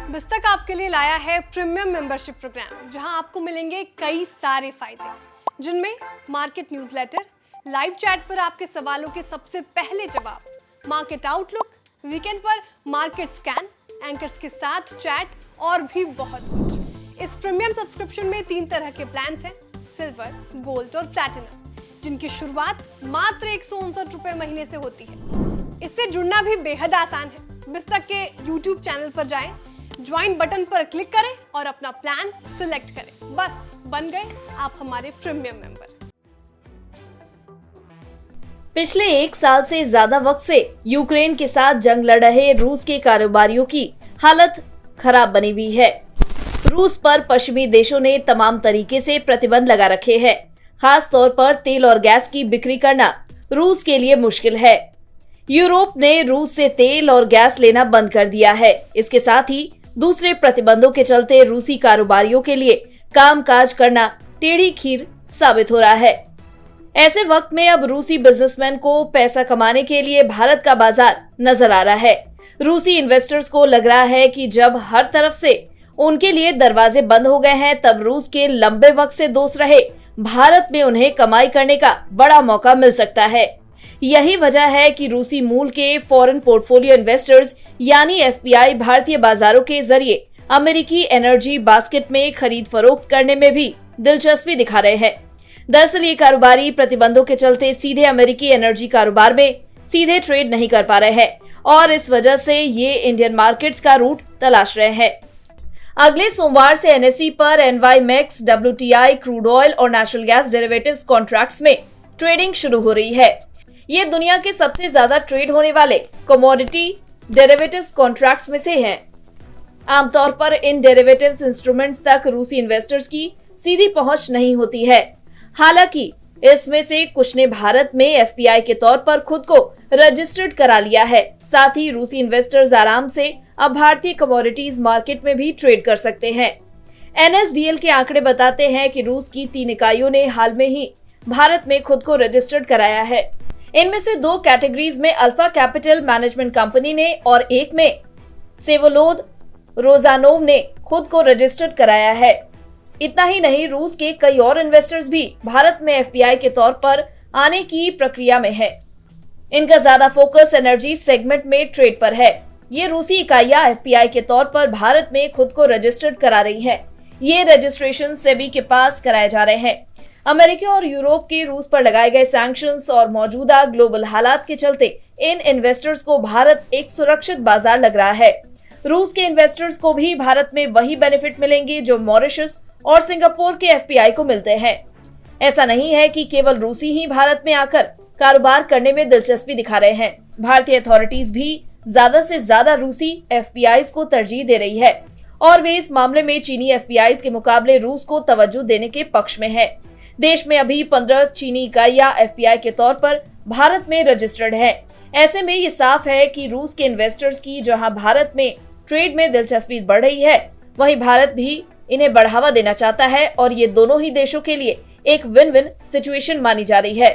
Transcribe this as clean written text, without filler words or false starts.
बिस्तक आपके लिए लाया है प्रीमियम मेंबरशिप प्रोग्राम, जहां आपको मिलेंगे कई सारे फायदे, जिनमें मार्केट न्यूज़लेटर, लाइव चैट पर आपके सवालों के सबसे पहले जवाब, मार्केट आउटलुक, वीकेंड पर मार्केट स्कैन, एंकर्स के साथ चैट और भी बहुत कुछ। इस प्रीमियम सब्सक्रिप्शन में 3 तरह के प्लान्स हैं, सिल्वर, गोल्ड और प्लैटिनम, जिनकी शुरुआत मात्र 159 रुपए महीने से होती है। इससे जुड़ना भी बेहद आसान है। बिस्तक के YouTube चैनल पर जाएं, ज्वाइन बटन पर क्लिक करें और अपना प्लान सिलेक्ट करें। बस बन गए आप हमारे प्रीमियम मेंबर। पिछले 1 साल से ज्यादा वक्त से यूक्रेन के साथ जंग लड़ रहे रूस के कारोबारियों की हालत खराब बनी हुई है। रूस पर पश्चिमी देशों ने तमाम तरीके से प्रतिबंध लगा रखे हैं। खास तौर पर तेल और गैस की बिक्री करना रूस के लिए मुश्किल है। यूरोप ने रूस से तेल और गैस लेना बंद कर दिया है। इसके साथ ही दूसरे प्रतिबंधों के चलते रूसी कारोबारियों के लिए कामकाज करना टेढ़ी खीर साबित हो रहा है। ऐसे वक्त में अब रूसी बिजनेसमैन को पैसा कमाने के लिए भारत का बाजार नजर आ रहा है। रूसी इन्वेस्टर्स को लग रहा है कि जब हर तरफ से उनके लिए दरवाजे बंद हो गए हैं, तब रूस के लंबे वक्त से दोस्त रहे भारत में उन्हें कमाई करने का बड़ा मौका मिल सकता है। यही वजह है कि रूसी मूल के फॉरेन पोर्टफोलियो इन्वेस्टर्स यानी एफपीआई भारतीय बाजारों के जरिए अमेरिकी एनर्जी बास्केट में खरीद फरोख्त करने में भी दिलचस्पी दिखा रहे हैं। दरअसल ये कारोबारी प्रतिबंधों के चलते सीधे अमेरिकी एनर्जी कारोबार में सीधे ट्रेड नहीं कर पा रहे हैं और इस वजह से ये इंडियन मार्केट्स का रूट तलाश रहे हैं। अगले सोमवार से एनएसई पर एनवाईमेक्स, डब्ल्यूटीआई, क्रूड ऑयल और नेचुरल गैस डेरिवेटिव्स कॉन्ट्रैक्ट्स में ट्रेडिंग शुरू हो रही है। ये दुनिया के सबसे ज्यादा ट्रेड होने वाले कमोडिटी डेरिवेटिव्स कॉन्ट्रैक्ट्स में से हैं। आमतौर पर इन डेरिवेटिव्स इंस्ट्रूमेंट्स तक रूसी इन्वेस्टर्स की सीधी पहुंच नहीं होती है। हालांकि इसमें से कुछ ने भारत में एफपीआई के तौर पर खुद को रजिस्टर्ड करा लिया है। साथ ही रूसी इन्वेस्टर्स आराम से अब भारतीय कमोडिटीज मार्केट में भी ट्रेड कर सकते हैं। एनएसडीएल के आंकड़े बताते हैं कि रूस की 3 इकाइयों ने हाल में ही भारत में खुद को रजिस्टर्ड कराया है। इनमें से 2 कैटेगरीज में अल्फा कैपिटल मैनेजमेंट कंपनी ने और एक में सेवोलोद रोजानोव ने खुद को रजिस्टर्ड कराया है। इतना ही नहीं, रूस के कई और इन्वेस्टर्स भी भारत में एफपीआई के तौर पर आने की प्रक्रिया में है। इनका ज्यादा फोकस एनर्जी सेगमेंट में ट्रेड पर है। ये रूसी इकाइयां एफपीआई के तौर पर भारत में खुद को रजिस्टर्ड करा रही हैं। ये रजिस्ट्रेशन सेबी के पास कराए जा रहे हैं। अमेरिका और यूरोप के रूस पर लगाए गए सैंक्शंस और मौजूदा ग्लोबल हालात के चलते इन इन्वेस्टर्स को भारत एक सुरक्षित बाजार लग रहा है। रूस के इन्वेस्टर्स को भी भारत में वही बेनिफिट मिलेंगे जो मॉरिशस और सिंगापुर के एफपीआई को मिलते हैं। ऐसा नहीं है कि केवल रूसी ही भारत में आकर कारोबार करने में दिलचस्पी दिखा रहे हैं। भारतीय अथॉरिटीज भी ज्यादा से ज्यादा रूसी एफपीआईज को तरजीह दे रही है और वे इस मामले में चीनी एफपीआईज के मुकाबले रूस को तवज्जो देने के पक्ष में है। देश में अभी 15 चीनी इकाइयां एफपीआई के तौर पर भारत में रजिस्टर्ड है। ऐसे में ये साफ है कि रूस के इन्वेस्टर्स की जहां भारत में ट्रेड में दिलचस्पी बढ़ रही है, वहीं भारत भी इन्हें बढ़ावा देना चाहता है और ये दोनों ही देशों के लिए एक विन विन सिचुएशन मानी जा रही है।